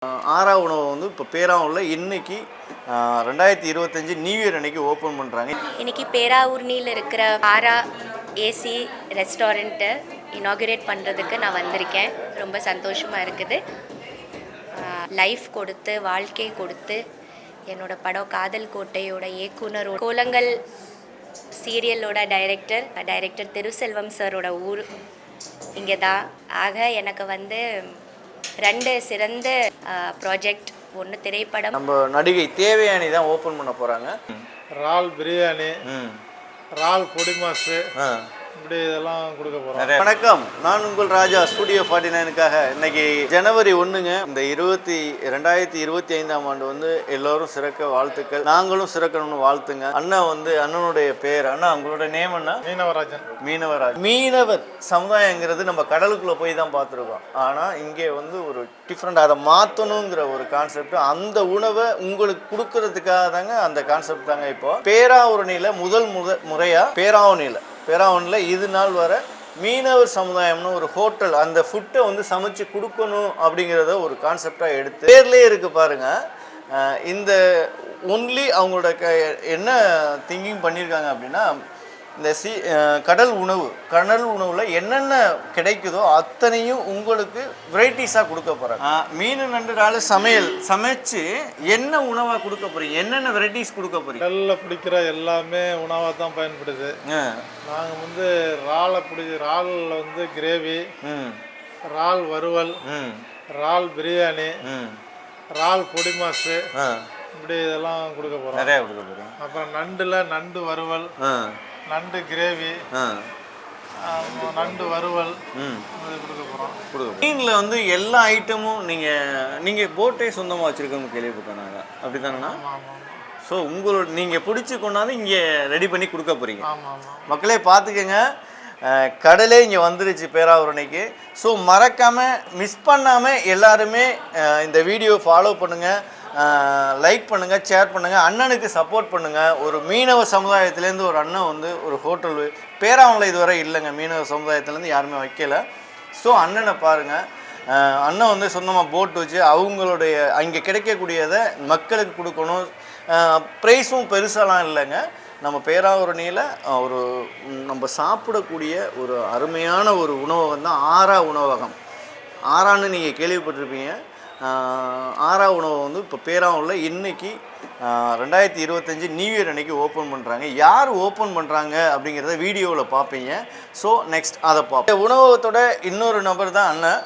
ஆறா உணவை வந்து இப்போ பேராவூரில் இன்னைக்கு 2025 நியூ இயர் அன்னைக்கு ஓப்பன் பண்ணுறாங்க. இன்னைக்கு பேராவூர்னியில் இருக்கிற ஆரா ஏசி ரெஸ்டாரண்ட்டை இனாகுரேட் பண்ணுறதுக்கு நான் வந்திருக்கேன். ரொம்ப சந்தோஷமாக இருக்குது. லைஃப் கொடுத்து வாழ்க்கை கொடுத்து என்னோட படம் காதல் கோட்டையோட இயக்குனர் கோலங்கள் சீரியலோட டைரக்டர் திருசெல்வம் சாரோட ஊர் இங்கே தான். ஆக எனக்கு வந்து 2 சிறந்த ப்ராஜெக்ட், ஒன்று திரைப்படம். நம்ம நடிகை தேவயானி தான் ஓப்பன் பண்ண போகிறாங்க. இறால் பிரியாணி, இறால் பொடி மாசு, இப்படி இதெல்லாம் கொடுக்க போகிறோம். வணக்கம், நான் உங்கள் ராஜா ஸ்டுடியோ 49க்காக இன்னைக்கு ஜனவரி 1ங்க. இந்த 2025ஆம் ஆண்டு வந்து எல்லோரும் சிறக்க வாழ்த்துக்கள். நாங்களும் சிறக்கணும்னு வாழ்த்துங்க. அண்ணா வந்து அண்ணனுடைய பேர் அண்ணா, உங்களோட நேம் என்ன? மீனவராஜன். மீனவர் சமுதாயங்கிறது நம்ம கடலுக்குள்ளே போய் தான் பார்த்துருக்கோம். ஆனால் இங்கே வந்து ஒரு டிஃப்ரெண்ட், அதை மாற்றணுங்கிற ஒரு கான்செப்ட், அந்த உணவை உங்களுக்கு கொடுக்கறதுக்காக தாங்க அந்த கான்செப்ட் தாங்க. இப்போ பேராவூரணியில் முதல் முறையாக பேராவூரில் இது நாள் வர மீனவர் சமுதாயம்னு ஒரு ஹோட்டல் அந்த ஃபுட்டை வந்து சமைச்சு கொடுக்கணும் அப்படிங்கிறத ஒரு கான்செப்டாக எடுத்து பேர்லேயே இருக்குது பாருங்கள். இந்த ஒன்லி அவங்களோட என்ன திங்கிங் பண்ணியிருக்காங்க அப்படின்னா, இந்த கடல் உணவில் என்னென்ன கிடைக்குதோ அத்தனையும் உங்களுக்கு வெரைட்டிஸாக கொடுக்க போகிறாங்க. மீன் நண்டு இறால் சமைச்சு என்ன உணவாக கொடுக்க போகிறீங்க? என்னென்ன வெரைட்டிஸ் கொடுக்க போகிறீங்க? கடலில் பிடிக்கிற எல்லாமே உணவாக தான் பயன்படுது. நாங்கள் வந்து இறாலில் வந்து கிரேவி, இறால் வறுவல், இறால் பிரியாணி, இறால் பொடி மாசு, இப்படி இதெல்லாம் கொடுக்க போகிறோம். நிறையா கொடுக்க போகிறோம். அப்புறம் நண்டு வறுவல், நண்டு கிரேவி, நண்டு வறுவல் கொடுக்க போகிறோம். மீனில் வந்து எல்லா ஐட்டமும் நீங்கள் போட்டே சொந்தமாக வச்சுருக்கோங்க கேள்விப்பட்டேன் நாங்கள். அப்படி தானேண்ணா? ஸோ நீங்கள் பிடிச்சி கொண்டாந்து இங்கே ரெடி பண்ணி கொடுக்க போகிறீங்க. மக்களே பார்த்துக்கங்க, கடலே இங்கே வந்துருச்சு பேராவூரணிக்கு. ஸோ மறக்காமல் மிஸ் பண்ணாமல் எல்லாருமே இந்த வீடியோ ஃபாலோ பண்ணுங்கள், லைக் பண்ணுங்கள், ஷேர் பண்ணுங்கள், அண்ணனுக்கு சப்போர்ட் பண்ணுங்கள். ஒரு மீனவ சமுதாயத்துலேருந்து ஒரு அண்ணன் வந்து ஒரு ஹோட்டல் பேராவூரில் இதுவரை இல்லைங்க, மீனவ சமுதாயத்துலேருந்து யாருமே வைக்கல. ஸோ அண்ணனை பாருங்கள், அண்ணன் வந்து சொந்தமாக போட் வச்சு அவங்களுடைய அங்கே கிடைக்கக்கூடியதை மக்களுக்கு கொடுக்கணும். ப்ரைஸும் பெருசாலாம் இல்லைங்க. நம்ம பேராவூரணியில் நம்ம சாப்பிடக்கூடிய ஒரு அருமையான ஒரு உணவகம் தான் ஆரா உணவகம். ஆரான்னு நீங்கள் கேள்விப்பட்டிருப்பீங்க. ஆரா உணவை வந்து இப்போ பேராவூரில் இன்னைக்கு 2025 நியூ இயர் அன்னைக்கு ஓப்பன் பண்ணுறாங்க. யார் ஓப்பன் பண்ணுறாங்க அப்படிங்கிறத வீடியோவில் பார்ப்பீங்க. ஸோ நெக்ஸ்ட் அதை பார்ப்போம். உணவகத்தோட இன்னொரு நபர் தான் அண்ணன்.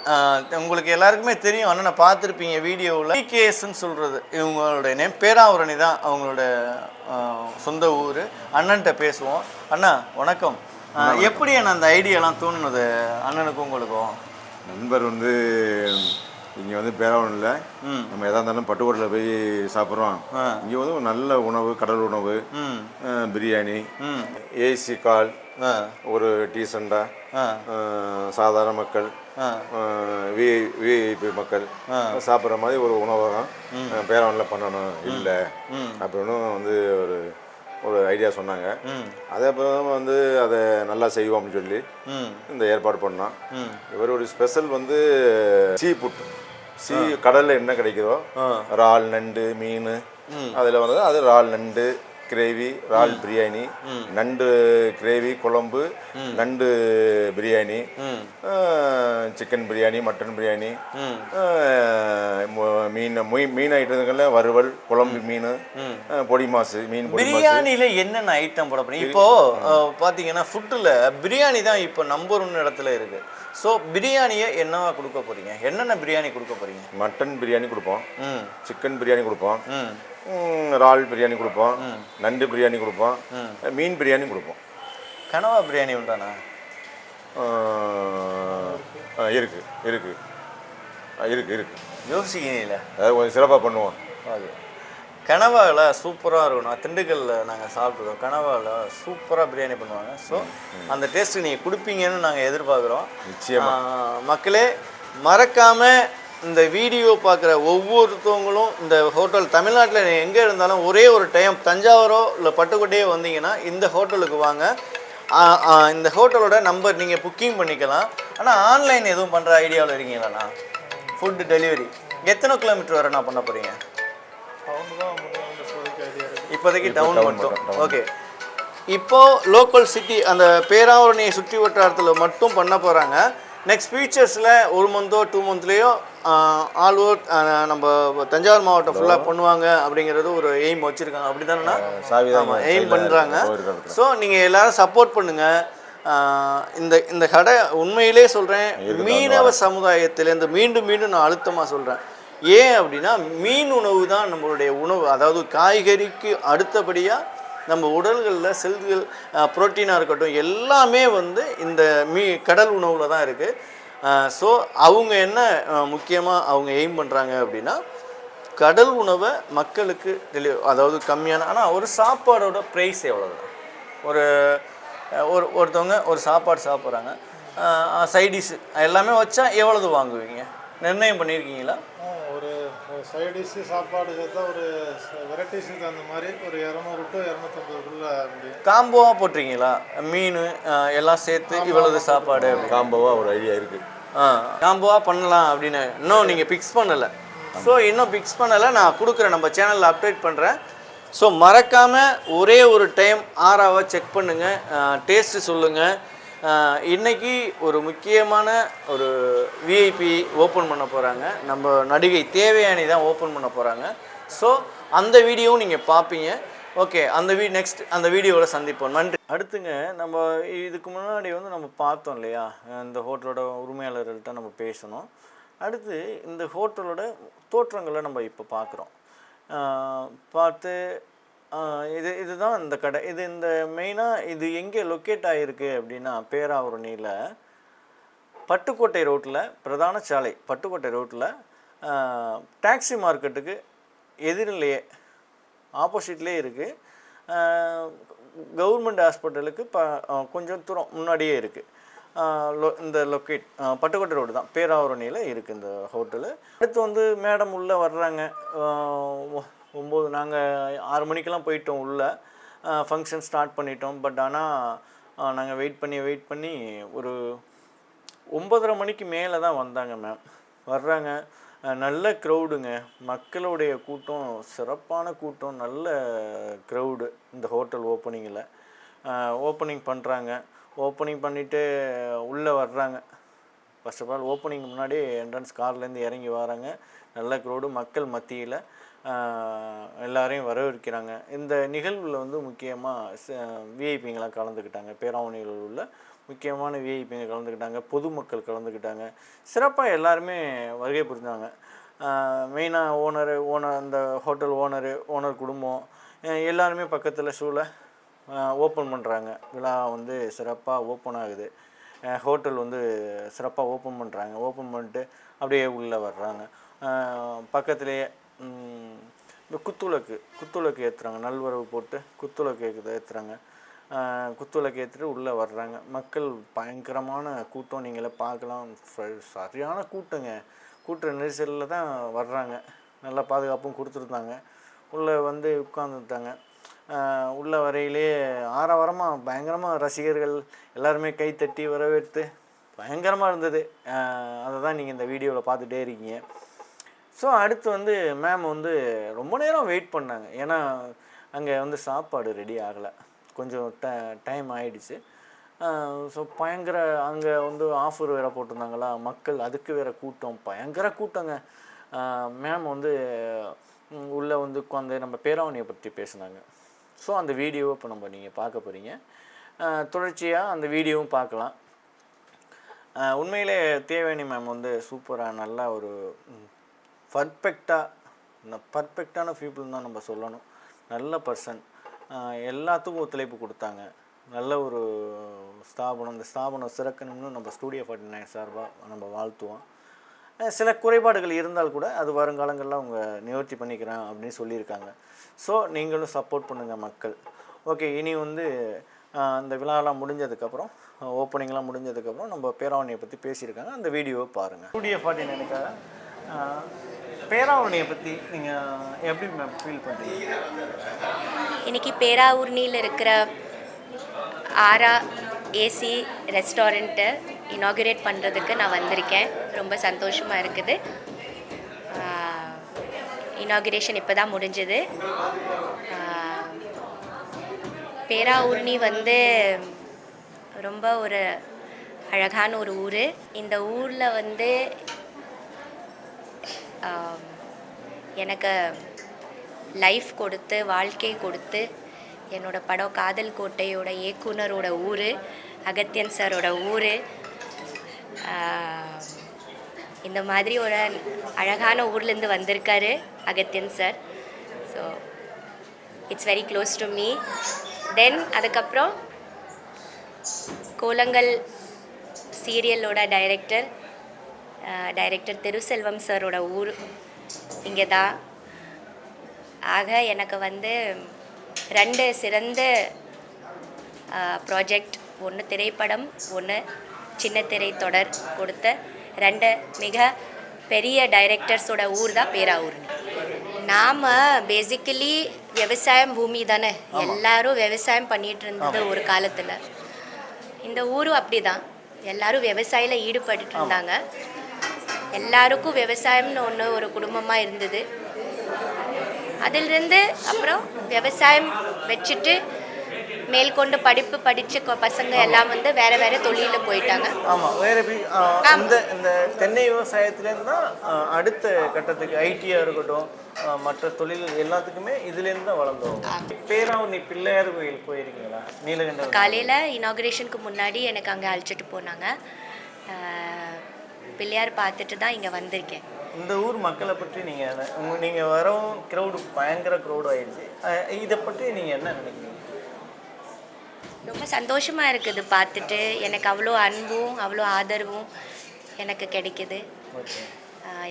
உங்களுக்கு எல்லாருக்குமே தெரியும், அண்ணனை பார்த்துருப்பீங்க வீடியோவில். டிகேஎஸ்ன்னு சொல்கிறது இவங்களுடைய நேம். பேராவூரணி தான் அவங்களோட சொந்த ஊர். அண்ணன்கிட்ட பேசுவோம். அண்ணா வணக்கம். எப்படி அண்ணா அந்த ஐடியாலாம் தோணுனது அண்ணனுக்கும் உங்களுக்கும்? நண்பர் வந்து இங்கே வந்து பேராவூரில் நம்ம எதாக இருந்தாலும் பட்டுக்கோட்டையில் போய் சாப்பிட்றோம். இங்கே வந்து ஒரு நல்ல உணவு, கடல் உணவு, பிரியாணி, ஏசி கால், ஒரு டீசெண்டாக சாதாரண மக்கள், விஐபி மக்கள் சாப்பிட்ற மாதிரி ஒரு உணவகம் பேராவூரில் பண்ணணும் இல்லை அப்படின்னு வந்து ஒரு ஐடியா சொன்னாங்க. அதே அப்புறம் வந்து அதை நல்லா செய்வோம் அப்படின்னு சொல்லி இந்த ஏற்பாடு பண்ணோம். இவர் ஒரு ஸ்பெஷல் வந்து சீ ஃபுட், கடலில் என்ன கிடைக்குதோ இறால், நண்டு, மீன், அதில் வந்து அது இறால் நண்டு கிரேவி, இறால் பிரியாணி, நண்டு கிரேவி குழம்பு, நண்டு பிரியாணி, சிக்கன் பிரியாணி, மட்டன் பிரியாணி, மீன் ஐட்டங்கள்ல வறுவல், குழம்பு மீன், பொடி மாசு, மீன் பொடி மாசு. பிரியாணியில் என்னென்ன ஐட்டம் போட போறீங்க? இப்போ பார்த்தீங்கன்னா ஃபுட்டில் பிரியாணி தான் இப்போ நம்பர் 1 இடத்துல இருக்கு. ஸோ பிரியாணியை என்னவா கொடுக்க போறீங்க? என்னென்ன பிரியாணி கொடுக்க போறீங்க? மட்டன் பிரியாணி கொடுப்போம், சிக்கன் பிரியாணி கொடுப்போம், இறால் பிரியாணி கொடுப்போம், நண்டு பிரியாணி கொடுப்போம், மீன் பிரியாணி கொடுப்போம். கனவா பிரியாணி உண்டாண்ணா? இருக்கு இருக்கு இருக்கு இருக்கு யோசிக்கல, அதாவது கொஞ்சம் சிறப்பாக பண்ணுவோம். அது கனவாவில் சூப்பராக இருக்கணும். திண்டுக்கல்லில் நாங்கள் சாப்பிட்ருக்கோம். கனவாவில் சூப்பராக பிரியாணி பண்ணுவாங்க. ஸோ அந்த டேஸ்ட்டு நீங்கள் கொடுப்பீங்கன்னு நாங்கள் எதிர்பார்க்குறோம். நிச்சயமாக மக்களே மறக்காமல் இந்த வீடியோ பார்க்குற ஒவ்வொருத்தவங்களும் இந்த ஹோட்டல் தமிழ்நாட்டில் எங்கே இருந்தாலும் ஒரே ஒரு டைம் தஞ்சாவூரோ இல்லை பட்டுக்கோட்டையோ வந்தீங்கன்னா இந்த ஹோட்டலுக்கு வாங்க. இந்த ஹோட்டலோட நம்பர் நீங்கள் புக்கிங் பண்ணிக்கலாம். ஆனால் ஆன்லைன் எதுவும் பண்ணுற ஐடியாவில் இருக்கீங்களாண்ணா? ஃபுட்டு டெலிவரி எத்தனை கிலோமீட்டர் வரை நான் பண்ண போகிறீங்க? டவுன் தான் இப்போதைக்கு ஐடியா இருக்குது. இப்போதைக்கு டவுன் மட்டும். ஓகே, இப்போது லோக்கல் சிட்டி அந்த பேராவூரணியை சுற்றி வட்டாரத்தில் மட்டும் பண்ண போகிறாங்க. நெக்ஸ்ட் ஃபியூச்சர்ஸில் 1 மந்த்தோ 2 மந்த்லேயோ ஆல் ஓவர் நம்ம தஞ்சாவூர் மாவட்டம் ஃபுல்லாக பண்ணுவாங்க அப்படிங்கிறது ஒரு எய்ம் வச்சுருக்காங்க. அப்படி தானேண்ணா? ஆமாம், எய்ம் பண்ணுறாங்க. ஸோ நீங்கள் எல்லோரும் சப்போர்ட் பண்ணுங்கள். இந்த கடை உண்மையிலே சொல்கிறேன், மீனவ சமுதாயத்திலேருந்து மீண்டும் நான் அழுத்தமாக சொல்கிறேன். ஏன் அப்படின்னா மீன் உணவு தான் நம்மளுடைய உணவு. அதாவது காய்கறிக்கு அடுத்தபடியாக நம்ம உடல்களில் செல்கள் புரோட்டீனாக இருக்கட்டும் எல்லாமே வந்து இந்த கடல் உணவில் தான் இருக்குது. ஸோ அவங்க என்ன முக்கியமாக அவங்க எய்ம் பண்ணுறாங்க அப்படின்னா கடல் உணவை மக்களுக்கு அதாவது கம்மியான, ஆனால் ஒரு சாப்பாடோட ப்ரைஸ் எவ்வளோதான்? ஒருத்தவங்க ஒரு சாப்பாடு சாப்பிட்றாங்க, சைடிஷ் எல்லாமே வச்சா எவ்வளவு வாங்குவீங்க? நிர்ணயம் பண்ணியிருக்கீங்களா? ஒரு சைடிஷ் சாப்பாடு சேர்த்தா ஒரு வெரைட்டிஸுக்கு அந்த மாதிரி ஒரு 200 to 250 முடியும். காம்போவாக போட்டிருக்கீங்களா? மீன் எல்லாம் சேர்த்து இவ்வளவு சாப்பாடு காம்போவாக ஒரு ஐடியா இருக்குது. காம்போவாக பண்ணலாம் அப்படின்னு இன்னும் நீங்கள் ஃபிக்ஸ் பண்ணலை. ஸோ இன்னும் ஃபிக்ஸ் பண்ணலை, நான் கொடுக்குறேன், நம்ம சேனலில் அப்டேட் பண்ணுறேன். ஸோ மறக்காமல் ஒரே ஒரு டைம் ஆராவை செக் பண்ணுங்கள், டேஸ்ட்டு சொல்லுங்கள். இன்றைக்கி ஒரு முக்கியமான ஒரு விஐபி ஓப்பன் பண்ண போகிறாங்க. நம்ம நடிகை தேவயானி தான் ஓப்பன் பண்ண போகிறாங்க. ஸோ அந்த வீடியோவும் நீங்கள் பார்ப்பீங்க. ஓகே, நெக்ஸ்ட் அந்த வீடியோவில் சந்திப்போம். நன்றி. அடுத்துங்க, நம்ம இதுக்கு முன்னாடி வந்து நம்ம பார்த்தோம் இல்லையா, இந்த ஹோட்டலோட உரிமையாளர்கள்ட்ட நம்ம பேசணும். அடுத்து இந்த ஹோட்டலோட தோற்றங்களை நம்ம இப்போ பார்க்குறோம். பார்த்து இதுதான் இந்த கடை. இந்த மெயினாக இது எங்கே லொக்கேட் ஆகிருக்கு அப்படின்னா பேராவூரணியில் பட்டுக்கோட்டை ரோட்டில், பிரதான சாலை பட்டுக்கோட்டை ரோட்டில் டாக்ஸி மார்க்கெட்டுக்கு எதிரிலேயே ஆப்போசிட்லேயே இருக்குது. கவர்மெண்ட் ஹாஸ்பிட்டலுக்கு கொஞ்சம் தூரம் முன்னாடியே இருக்குது. இந்த லொக்கேட் பட்டுக்கோட்டை ரோடு தான், பேராவூரணியில் இருக்குது இந்த ஹோட்டலு. அடுத்து வந்து மேடம் உள்ளே வர்றாங்க. 9 நாங்கள் 6 மணிக்கெல்லாம் போயிட்டோம் உள்ளே, ஃபங்க்ஷன் ஸ்டார்ட் பண்ணிட்டோம். பட் ஆனால் நாங்கள் வெயிட் பண்ணி ஒரு 9:30 மணிக்கு மேலே தான் வந்தாங்க மேம். வர்றாங்க, நல்ல க்ரௌடுங்க, மக்களுடைய கூட்டம், சிறப்பான கூட்டம், நல்ல க்ரௌடு. இந்த ஹோட்டல் ஓப்பனிங் பண்ணுறாங்க. ஓப்பனிங் பண்ணிவிட்டு உள்ளே வர்றாங்க. ஃபர்ஸ்ட் ஆஃப் ஆல் ஓப்பனிங் முன்னாடி என்ட்ரன்ஸ் கார்லேருந்து இறங்கி வராங்க. நல்ல க்ரௌடு, மக்கள் மத்தியில் எல்லாரையும் வரவேற்கிறாங்க. இந்த நிகழ்வில் வந்து முக்கியமாக விஐபிங்கெலாம் கலந்துக்கிட்டாங்க. பேராவூரணியில் உள்ள முக்கியமான விஐபிங்க கலந்துக்கிட்டாங்க, பொதுமக்கள் கலந்துக்கிட்டாங்க. சிறப்பாக எல்லாருமே வருகை புரிஞ்சாங்க. மெயினாக ஓனர் அந்த ஹோட்டல் ஓனர் குடும்பம் எல்லாருமே பக்கத்தில் ஷூவில் ஓப்பன் பண்ணுறாங்க. விழா வந்து சிறப்பாக ஓப்பன் ஆகுது. ஹோட்டல் வந்து சிறப்பாக ஓப்பன் பண்ணுறாங்க. ஓப்பன் பண்ணிட்டு அப்படியே உள்ளே வர்றாங்க. பக்கத்துலேயே இந்த குத்துவிளக்கு ஏற்றுறாங்க. நல்வரவு போட்டு குத்துவிளக்கு ஏற்றுறாங்க. குத்துவிளக்கு ஏற்றிட்டு உள்ளே வர்றாங்க. மக்கள் பயங்கரமான கூட்டம், நீங்களே பார்க்கலாம். சரியான கூட்டங்க. கூட்ட நெரிசலில் தான் வர்றாங்க. நல்லா பாதுகாப்பும் கொடுத்துருந்தாங்க. உள்ளே வந்து உட்காந்துட்டாங்க. உள்ள வரையிலே ஆரவாரமாக பயங்கரமாக ரசிகர்கள் எல்லாருமே கைத்தட்டி வரவேற்று பயங்கரமாக இருந்தது. அதை தான் நீங்கள் இந்த வீடியோவில் பார்த்துட்டே இருக்கீங்க. ஸோ அடுத்து வந்து மேம் வந்து ரொம்ப நேரம் வெயிட் பண்ணாங்க. ஏன்னா அங்கே வந்து சாப்பாடு ரெடி ஆகலை, கொஞ்சம் டைம் ஆகிடுச்சு. ஸோ பயங்கர அங்கே வந்து ஆஃபர் வேறு போட்டிருந்தாங்களா, மக்கள் அதுக்கு வேறு கூட்டம், பயங்கர கூட்டங்க. மேம் வந்து உள்ளே வந்து உட்காந்து நம்ம பேராவூரணியை பற்றி பேசினாங்க. ஸோ அந்த வீடியோவை இப்போ நீங்கள் பார்க்க போகிறீங்க. தொடர்ச்சியாக அந்த வீடியோவும் பார்க்கலாம். உண்மையிலே தேவயானி மேம் வந்து சூப்பராக நல்லா ஒரு பர்ஃபெக்டான பீப்புள் தான் நம்ம சொல்லணும். நல்ல பர்சன், எல்லாத்துக்கும் ஒத்துழைப்பு கொடுத்தாங்க. நல்ல ஒரு ஸ்தாபனம். இந்த ஸ்தாபனம் சிறக்கணும்னு நம்ம ஸ்டூடியோ 49 சார்பாக நம்ம வாழ்த்துவோம். சில குறைபாடுகள் இருந்தால் கூட அது வருங்காலங்களில் அவங்க நிவர்த்தி பண்ணிக்கிறேன் அப்படின்னு சொல்லியிருக்காங்க. ஸோ நீங்களும் சப்போர்ட் பண்ணுங்கள் மக்கள். ஓகே, இனி வந்து அந்த விழாலாம் முடிஞ்சதுக்கப்புறம், ஓப்பனிங்லாம் முடிஞ்சதுக்கப்புறம் நம்ம பேராவூரணியை பற்றி பேசியிருக்காங்க. அந்த வீடியோவை பாருங்கள். ஸ்டூடியோ 49க்காக பேராவூரணியை பற்றி நீங்கள் எப்படி மேம் ஃபீல் பண்ணுறீங்க? இன்றைக்கி பேராவூரணியில் இருக்கிற ஆரா ஏசி ரெஸ்டாரண்ட்டை இனாகுரேட் பண்ணுறதுக்கு நான் வந்திருக்கேன். ரொம்ப சந்தோஷமாக இருக்குது. இனாகுரேஷன் இப்போ தான் முடிஞ்சது. பேராவூர்ணி வந்து ரொம்ப ஒரு அழகான ஒரு ஊர். இந்த ஊரில் வந்து எனக்கு லைஃப் கொடுத்து வாழ்க்கை கொடுத்து என்னோட படம் காதல் கோட்டையோட இயக்குனரோட ஊர், அகத்தியன் சாரோட ஊர். இந்த மாதிரி ஒரு அழகான ஊர்லேருந்து வந்திருக்காரு Agathiyan sir. So it's very close to me. Then அதுக்கப்புறம் கோலங்கள் சீரியலோட டைரக்டர் திருசெல்வம் சாரோட ஊர் இங்கே தான். ஆக எனக்கு வந்து 2 சிறந்த ப்ராஜெக்ட், ஒன்று திரைப்படம், ஒன்று சின்ன திரை தொடர் கொடுத்த 2 மிக பெரிய டைரக்டர்ஸோட ஊர் தான் பேராவூர்ணி. நாம் பேசிக்கலி விவசாயம் பூமி தானே, எல்லாரும் விவசாயம் பண்ணிகிட்டு இருந்தது ஒரு காலத்தில். இந்த ஊரும் அப்படி தான், எல்லாரும் விவசாயியில் ஈடுபட்டு இருந்தாங்க. எல்லாருக்கும் விவசாயம்னு ஒன்று ஒரு குடும்பமாக இருந்தது. அதிலிருந்து அப்புறம் விவசாயம் வச்சுட்டு மேல்கொண்டு படிப்பு படித்த பசங்க எல்லாம் வந்து வேறு வேறு தொழிலில் போயிட்டாங்க. ஆமாம், வேறு இந்த தென்னை விவசாயத்துலேருந்து தான் அடுத்த கட்டத்துக்கு ஐடியாக இருக்கட்டும், மற்ற தொழில் எல்லாத்துக்குமே இதுலேருந்து தான் வளர்ந்தோம். பேராவூர்ணி பிள்ளையார் கோயில் போயிருக்கீங்களா? நீலகண்ட காலையில் இனாகுரேஷனுக்கு முன்னாடி எனக்கு அங்கே அழைச்சிட்டு போனாங்க. பிள்ளையார் பார்த்துட்டு தான் இங்கே வந்திருக்கேன். இந்த ஊர் மக்களை பற்றி நீங்கள் வரவும் க்ரௌடு பயங்கர க்ரௌடு ஆயிடுச்சு. இதை பற்றி நீங்கள் என்ன நினைக்கிறீங்க? ரொம்ப சந்தோஷமாக இருக்குது பார்த்துட்டு. எனக்கு அவ்வளோ அன்பும் அவ்வளோ ஆதரவும் எனக்கு கிடைக்குது.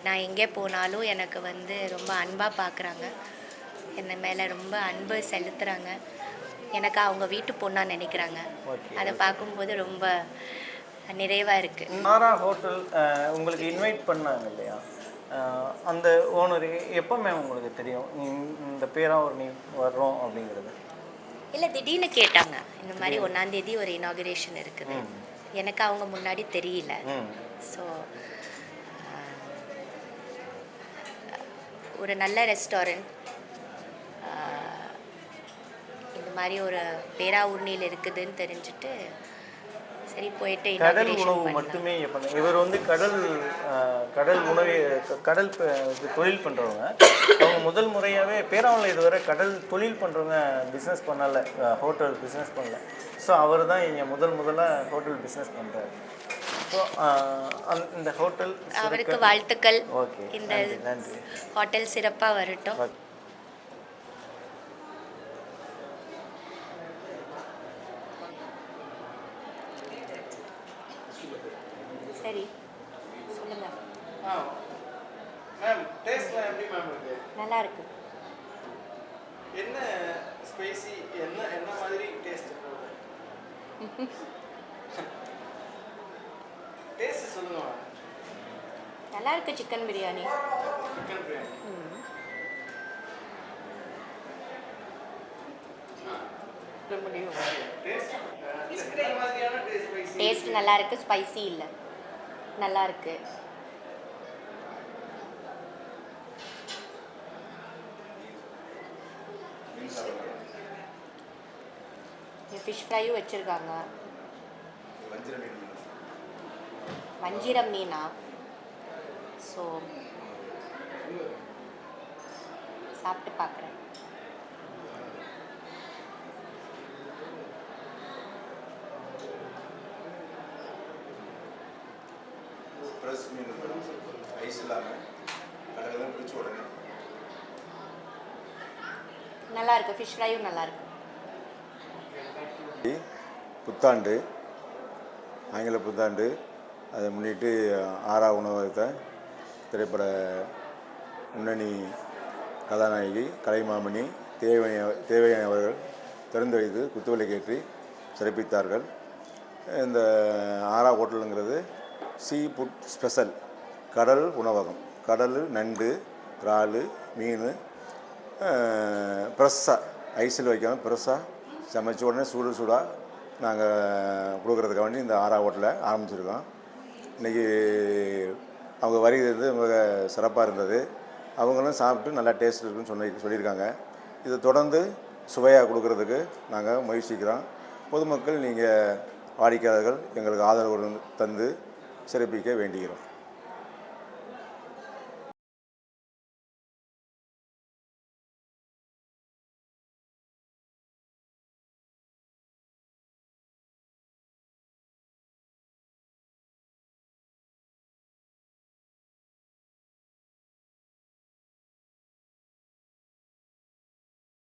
நான் எங்கே போனாலும் எனக்கு வந்து ரொம்ப அன்பாக பார்க்குறாங்க, என்னை மேலே ரொம்ப அன்பு செலுத்துகிறாங்க. எனக்கு அவங்க வீட்டு பொண்ணாக நினைக்கிறாங்க. அதை பார்க்கும்போது ரொம்ப நிறைவாக இருக்குது. ஆரா ஹோட்டல் உங்களுக்கு இன்வைட் பண்ணாங்க இல்லையா? அந்த ஓனர் எப்போ மேம் உங்களுக்கு தெரியும் இந்த பேராவூர்ணி வர்றோம் அப்படிங்கிறது? இல்லை, திடீர்னு கேட்டாங்க, இந்த மாதிரி 1ஆம் தேதி ஒரு இனாகுரேஷன் இருக்குது. எனக்கு அவங்க முன்னாடி தெரியல. ஸோ ஒரு நல்ல ரெஸ்டாரண்ட் இந்த மாதிரி ஒரு பேராவூர்ணியில் இருக்குதுன்னு தெரிஞ்சுட்டு சரி போயிட்டு கடல் உணவு மட்டுமே பண்ண இவர் வந்து கடல் உணவு தொழில் பண்ணுறவங்க. அவங்க முதல் முறையாகவே பேராவூரில் இதுவரை கடல் தொழில் பண்ணுறவங்க பிஸ்னஸ் பண்ணலை, ஹோட்டல் பிஸ்னஸ் பண்ணல. ஸோ அவர் தான் இங்கே முதலாக ஹோட்டல் பிஸ்னஸ் பண்ணுறாரு. ஸோ இந்த ஹோட்டல் அவருக்கு வாழ்த்துக்கள். ஓகே, இந்த நன்றி. ஹோட்டல் சிறப்பாக வரட்டும். சரி சொல்லுங்க. மேம் டேஸ்ட்லாம் எப்படி மேம் இருக்கு? நல்லா இருக்கு. என்ன ஸ்பைசி, என்ன மாதிரி டேஸ்ட் போகுது? டேஸ்ட் சொல்லுங்க மேம். நல்லா இருக்கு. Chicken biryani. Chicken biryani taste நல்லா இருக்கு. ஸ்பைசி இல்லை, நல்லா இருக்கு. ஃபிஷ் ஃப்ரையும் வச்சுருக்காங்க. வஞ்சிரம் மீனா? ஸோ சாப்பிட்டு பார்க்குறேன். ஃப்ரெஷ் மீன் ஐஸ் இல்லாமல் கடலில் பிடிச்ச உடனே நல்லா இருக்கு. ஃபிஷ் ஃப்ரையும் நல்லா இருக்கு. புத்தாண்டு, ஆங்கில புத்தாண்டு, அதை முன்னிட்டு ஆரா உணவகத்தை திரைப்பட முன்னணி கதாநாயகி கலைமாமணி தேவயானி அவர்கள் திறந்து வைத்து குத்துவிளக்கேற்றி சிறப்பித்தார்கள். இந்த ஆரா ஹோட்டலுங்கிறது சீ ஃபுட் ஸ்பெஷல் கடல் உணவகம். கடல், நண்டு, இறால், மீன் ஃப்ரெஷ்ஷாக ஐஸில் வைக்காமல் ஃப்ரெஷ்ஷாக சமைச்ச உடனே சூடாக நாங்கள் கொடுக்குறதுக்காக வேண்டி இந்த ஆரா ஹோட்டலை ஆரம்பிச்சிருக்கோம். இன்றைக்கி அவங்க வருகிறது மிக சிறப்பாக இருந்தது. அவங்களும் சாப்பிட்டு நல்லா டேஸ்ட் இருக்குன்னு சொல்லியிருக்காங்க. இதை தொடர்ந்து சுவையாக கொடுக்கறதுக்கு நாங்கள் முயற்சிக்கிறோம். பொதுமக்கள் நீங்கள் வாடிக்கையாளர்கள் எங்களுக்கு ஆதரவு தந்து சிறப்பிக்க வேண்டுகிறோம்.